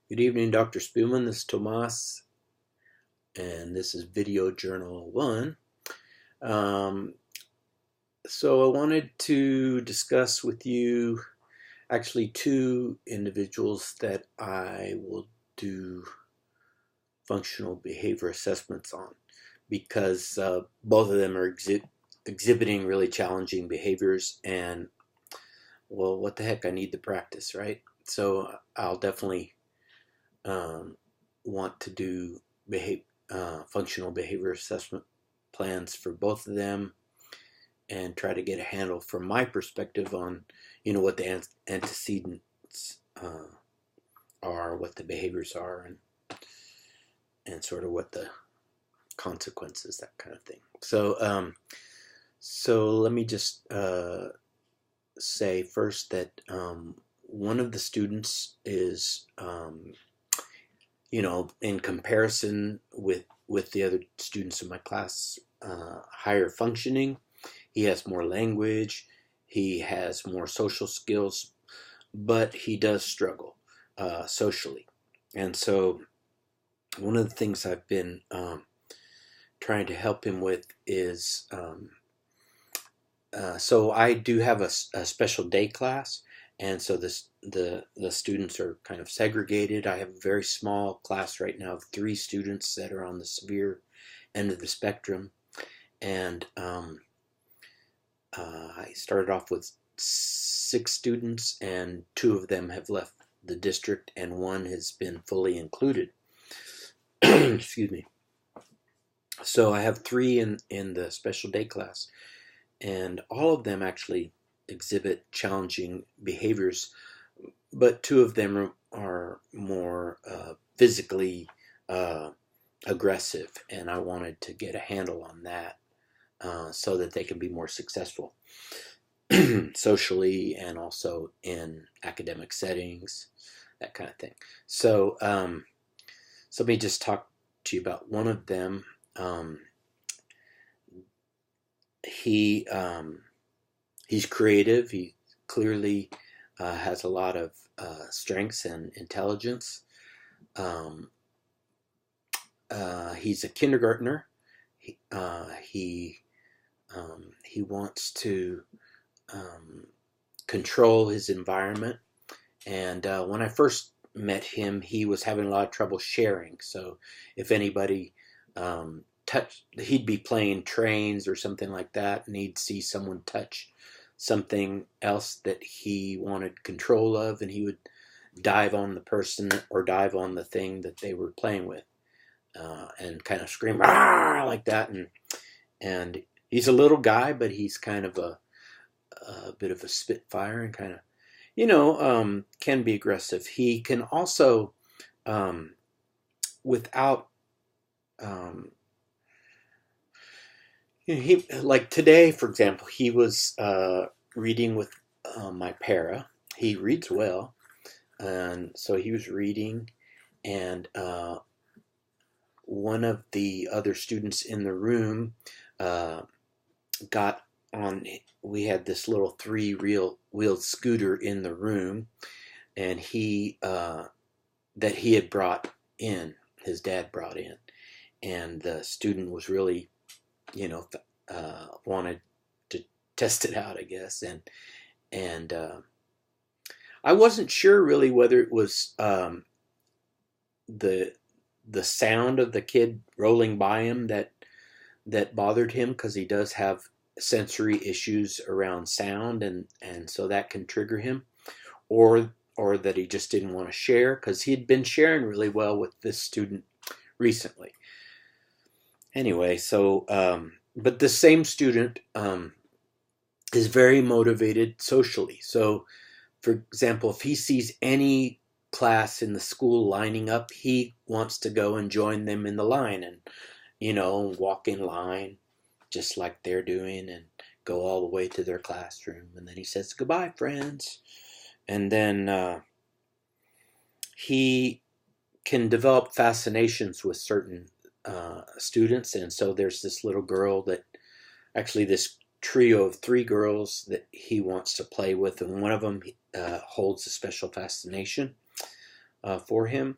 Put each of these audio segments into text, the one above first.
Good evening, Dr. Spielman. This is Tomas, and this is Video Journal 1. Um, so I wanted to discuss with you actually two individuals that I will do functional behavior assessments on because both of them are exhibiting really challenging behaviors, and well, what the heck, I need the practice, right? So I'll definitely want to do functional behavior assessment plans for both of them and try to get a handle from my perspective on, what the antecedents are, what the behaviors are, and sort of what the consequences, that kind of thing. So let me just say first that one of the students is in comparison with the other students in my class, higher functioning. He has more language, he has more social skills, but he does struggle socially. And so one of the things I've been trying to help him with is, so I do have a special day class, and so the students are kind of segregated. I have a very small class right now of 3 students that are on the severe end of the spectrum, and I started off with 6 students, and 2 of them have left the district, and 1 has been fully included. Excuse me. So I have 3 in the special day class, and all of them actually exhibit challenging behaviors, but 2 of them are more physically aggressive, and I wanted to get a handle on that so that they can be more successful socially and also in academic settings, that kind of thing. So, so let me just talk to you about one of them. He's creative. He clearly has a lot of strengths and intelligence. He's a kindergartner. He he wants to control his environment. And when I first met him, he was having a lot of trouble sharing. So if anybody he'd be playing trains or something like that, and he'd see someone touch something else that he wanted control of, and he would dive on the person or dive on the thing that they were playing with, and kind of scream like that. And he's a little guy, but he's kind of a bit of a spitfire, and kind of, can be aggressive. He can also, without, he, like today, for example, he was reading with my para. He reads well, and so he was reading, and one of the other students in the room got on. We had this little 3-wheeled scooter in the room, and he that he had brought in, his dad brought in, and the student was really, wanted to test it out, I guess, and I wasn't sure really whether it was the sound of the kid rolling by him that bothered him, because he does have sensory issues around sound, and so that can trigger him, or that he just didn't want to share, because he'd been sharing really well with this student recently. Anyway, so but the same student is very motivated socially. So, for example, if he sees any class in the school lining up, he wants to go and join them in the line, and walk in line just like they're doing, and go all the way to their classroom, and then he says, "Goodbye, friends." And then he can develop fascinations with certain students, and so there's this little girl that, actually this trio of 3 girls that he wants to play with, and one of them holds a special fascination. for him,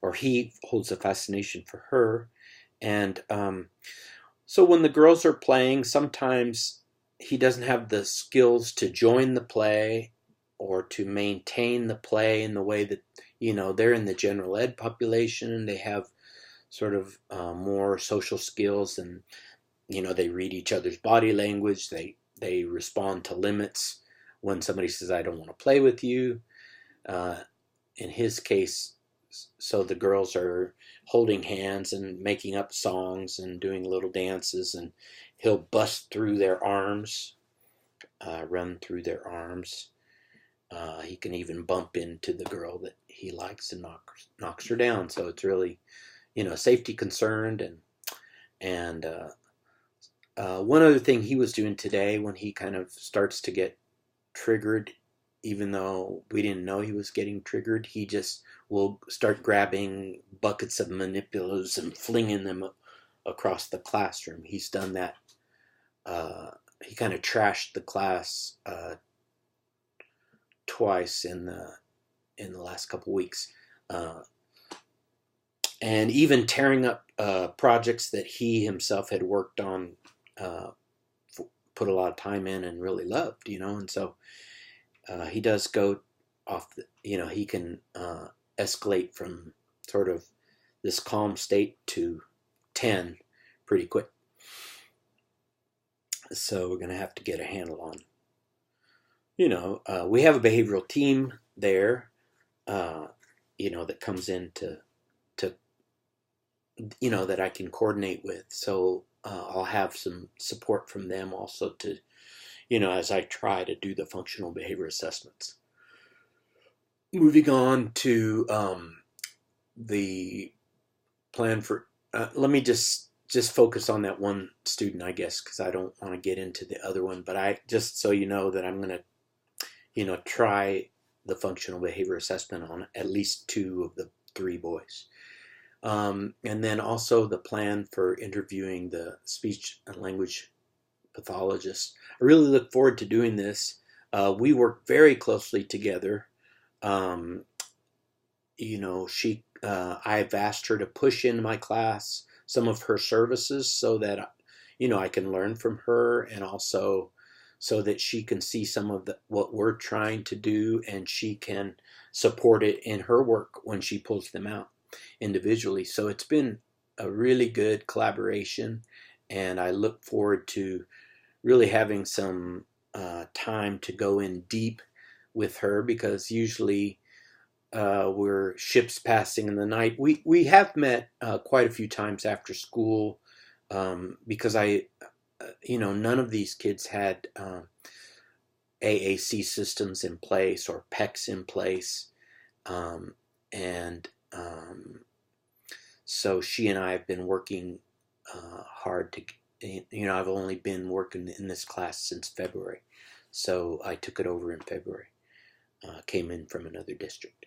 or he holds a fascination for her. And so when the girls are playing, sometimes he doesn't have the skills to join the play or to maintain the play in the way that, they're in the general ed population and they have sort of more social skills, and they read each other's body language. They respond to limits when somebody says, I don't want to play with you. In his case, so the girls are holding hands and making up songs and doing little dances, and he'll bust through their arms, run through their arms. He can even bump into the girl that he likes and knocks her down. So it's really, safety concerned. And one other thing he was doing today, when he kind of starts to get triggered, even though we didn't know he was getting triggered, he just will start grabbing buckets of manipulatives and flinging them across the classroom. He's done that. He kind of trashed the class twice in the last couple weeks, and even tearing up projects that he himself had worked on, put a lot of time in and really loved, and so he does go off. He can escalate from sort of this calm state to 10 pretty quick. So we're going to have to get a handle on. We have a behavioral team there, that comes in to that I can coordinate with. So I'll have some support from them also to, as I try to do the functional behavior assessments. Moving on to the plan for, let me just focus on that one student, I guess, because I don't want to get into the other one. But I just so you know that I'm going to, try the functional behavior assessment on at least 2 of the 3 boys. And then also the plan for interviewing the speech and language pathologist. I really look forward to doing this. We work very closely together. I've asked her to push into my class some of her services so that, I can learn from her, and also so that she can see some of what we're trying to do, and she can support it in her work when she pulls them out individually. So it's been a really good collaboration, and I look forward to really having some time to go in deep with her, because usually we're ships passing in the night. We have met quite a few times after school, because none of these kids had AAC systems in place or PECs in place, and so she and I have been working hard to, I've only been working in this class since February, so I took it over in February. Came in from another district.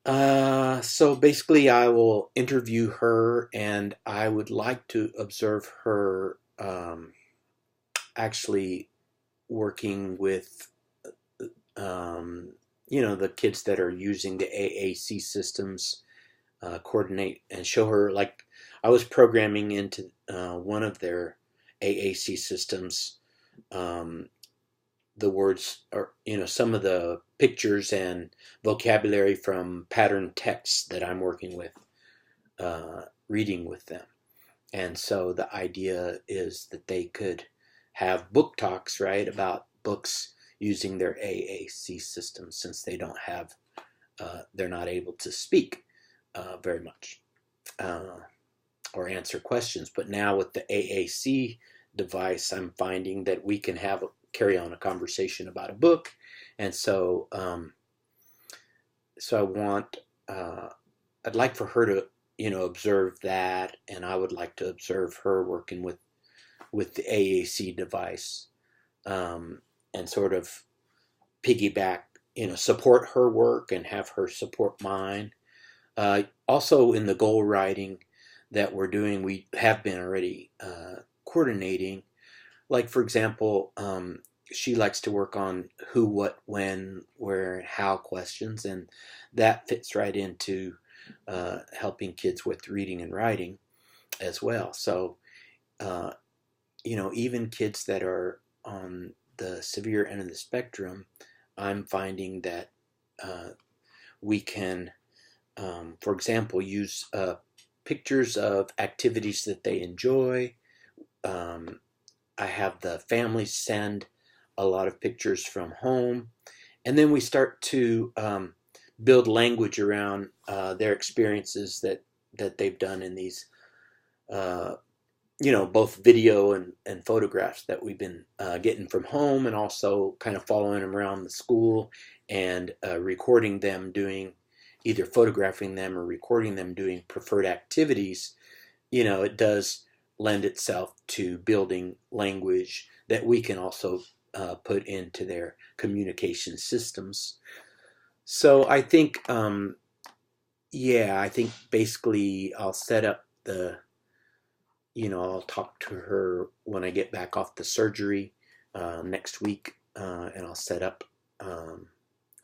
So basically I will interview her, and I would like to observe her actually working with the kids that are using the AAC systems, coordinate and show her, like I was programming into one of their AAC systems, the words, or some of the pictures and vocabulary from pattern texts that I'm working with, reading with them. And so the idea is that they could have book talks, right, about books using their AAC system, since they don't have, they're not able to speak very much or answer questions. But now with the AAC device, I'm finding that we can carry on a conversation about a book. And so so I want, I'd like for her to observe that, and I would like to observe her working with the AAC device, and sort of piggyback, support her work and have her support mine. Also in the goal writing that we're doing, we have been already coordinating. Like, for example, she likes to work on who, what, when, where, and how questions, and that fits right into helping kids with reading and writing as well. So, uh, even kids that are on the severe end of the spectrum, I'm finding that uh, we can, for example, use pictures of activities that they enjoy. Um, I have the family send a lot of pictures from home, and then we start to build language around their experiences that they've done in these, uh, both video and photographs that we've been getting from home, and also kind of following them around the school and recording them doing, either photographing them or recording them doing preferred activities. It does lend itself to building language that we can also put into their communication systems. So I think basically I'll set up I'll talk to her when I get back off the surgery next week, and I'll set up.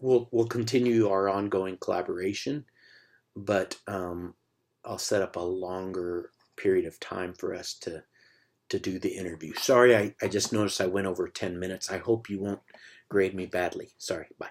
We'll continue our ongoing collaboration, but I'll set up a longer period of time for us to do the interview. Sorry, I just noticed I went over 10 minutes. I hope you won't grade me badly. Sorry. Bye.